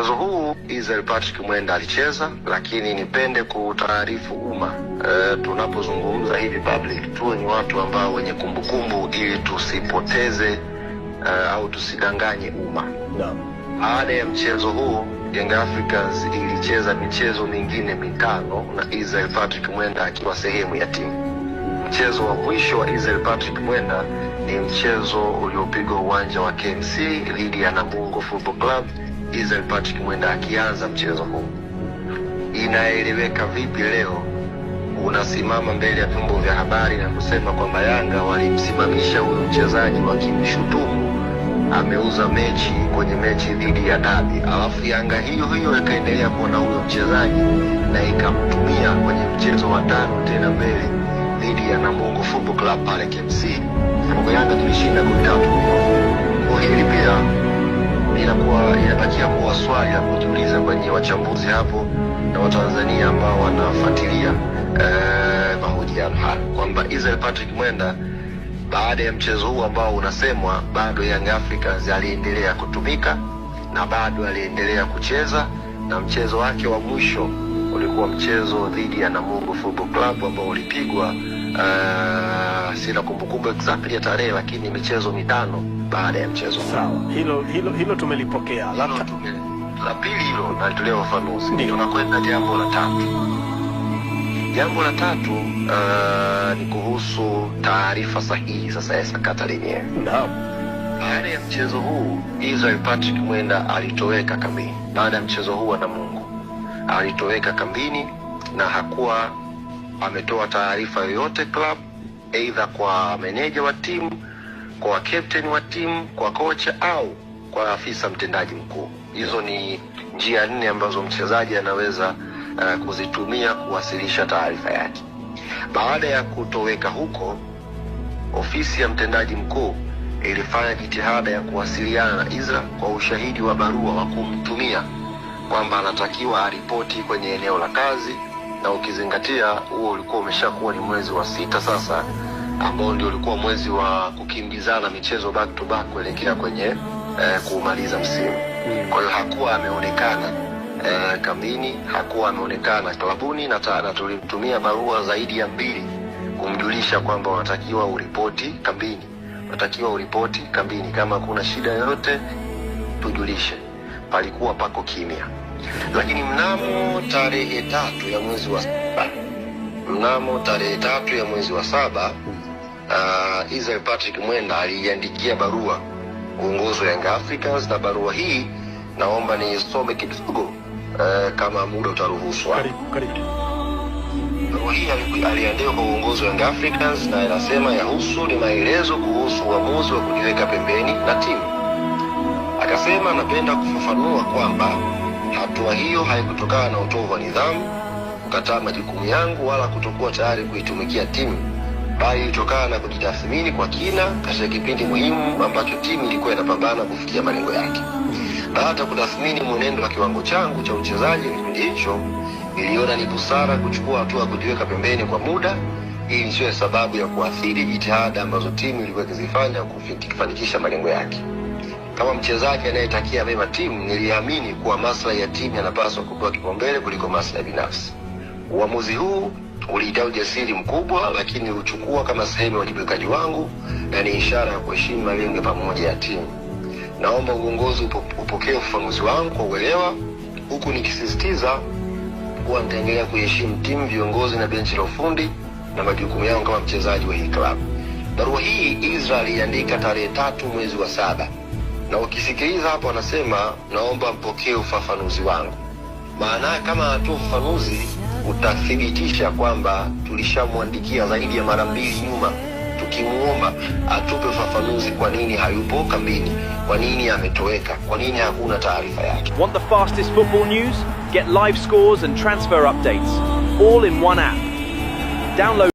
Mchezo huu Israel Patrick Mwenda alicheza, lakini nipende kutaarifu umma tunapozungumza hivi public tuwe ni watu ambao wenye kumbukumbu ili tusipoteze au tusidanganye umma. Baada ya mchezo huu Young Africans ilicheza michezo mingine mitano na Israel Patrick Mwenda akiwa sehemu ya timu. Mchezo wa mwisho wa Israel Patrick Mwenda ni mchezo uliopigwa uwanja wa KMC dhidi ya Namungo Football Club, Israel Patrick Mwenda akianza mchezo huu. Inaeleweka vipi leo unasimama mbele ya vyombo vya habari na kusema kwamba Yanga walimsimamisha huyo mchezaji wakimshutumu ameuza mechi kwenye mechi dhidi ya Dabi, alafu Yanga hiyo ikaendelea kuona huyo mchezaji na ikamtumia kwenye mchezo wa tano tena mbele dhidi ya Namungo Football Club pale KMC. Kwa Yanga tulishinda goli 3. Kwa hili pia inabakia kuwa swali la kujiuliza kwenye wachambuzi hapo na Watanzania ambao wanafuatilia mahojiano haya kwamba Israel Patrick Mwenda baada ya mchezo huu ambao unasemwa bado Young Africans aliendelea kutumika na bado aliendelea kucheza, na mchezo wake wa mwisho ulikuwa mchezo dhidi ya Namungo Football Club ambao ulipigwa sina kumbukumbu exactly ya tarehe, lakini michezo mitano baada ya mchezo. Sawa, hilo tumelipokea. La pili hilo nalitolea ufafanuzi. Tunakwenda jambo la tatu. Jambo la tatu ni kuhusu taarifa sahihi sasa ya sakata lenyewe. Naam. Baada ya mchezo huu Israel Patrick Mwenda alitoweka kambini. Baada ya mchezo huu na Mungu alitoweka kambini na hakuwa ametoa taarifa yoyote club, either kwa meneja wa timu, kwa captain wa timu, kwa kocha au kwa afisa mtendaji mkuu. Hizo ni njia 4 ambazo mchezaji anaweza kuzitumia kuwasilisha taarifa yake. Baada ya kutoweka huko, ofisi ya mtendaji mkuu ilifanya jitihada ya kuwasiliana na Israel kwa ushahidi wa barua wa kumtumia kwamba anatakiwa aripoti kwenye eneo la kazi, na ukizingatia huo ulikuwa umeshakuwa ni mwezi wa 6 sasa, ambao ndio ulikuwa mwezi wa kukimbizana michezo back to back kuelekea kwenye kumaliza msimu. Kwa hiyo hakuwa ameonekana kambini, hakuwa ameonekana klabuni, na tulimtumia barua zaidi ya 2 kumjulisha kwamba wanatakiwa uripoti kambini. Wanatakiwa uripoti kambini, kama kuna shida yoyote tujulishe. Palikuwa pako kimya. Lakini mnamo tarehe 3 ya mwezi wa 7 Israel Patrick Mwenda aliandikia barua uongozi wa Young Africans, na barua hii naomba nisome kidogo kama muda utaruhusu. Karibu. Barua hii aliandika kwa uongozi wa Young Africans na inasema yahusu ni maelezo kuhusu uamuzi wa kujiweka pembeni na timu. Akasema napenda kufafanua kwamba hatua hiyo haikutokana na utovu wa nidhamu, kukataa majukumu yangu, wala kutokuwa tayari kuitumikia timu, bali ilitokana na kujitathmini kwa kina katika kipindi muhimu ambacho timu ilikuwa inapambana kufikia malengo yake. Baada ya kutathmini mwenendo wa kiwango changu cha uchezaji kipindi hicho, niliona ni busara kuchukua hatua kujiweka pembeni kwa muda ili isiwe sababu ya kuathiri jitihada ambazo timu ilikuwa ikizifanya kufanikisha malengo yake. Kama mchezaji anayetakia mema timu, niliamini kuwa maslahi ya timu yanapaswa kupewa kipaumbele kuliko maslahi binafsi. Uamuzi huu ulihitaji ujasiri mkubwa, lakini uchukua kama sehemu ya wajibikaji wangu na ni ishara ya kuheshimu malengo ya pamoja ya timu. Naomba uongozi upokee ufafanuzi wangu kwa uelewa, huku nikisisitiza kuwa nitaendelea kuheshimu timu, viongozi na benchi la ufundi na majukumu yangu kama mchezaji wa hii club. Barua hii Israel iliandika tarehe 3 mwezi wa 7. Na ukisikiliza hapo anasema naomba mpokee ufafanuzi wangu. Maana kama hatu ufafanuzi utathibitisha kwamba tulishamwandikia zaidi ya mara 2 nyuma tukimuomba atupe ufafanuzi kwa nini hayupo kambini, kwa nini ametoweka, kwa nini hakuna taarifa yake. Want the fastest football news? Get live scores and transfer updates all in one app. Download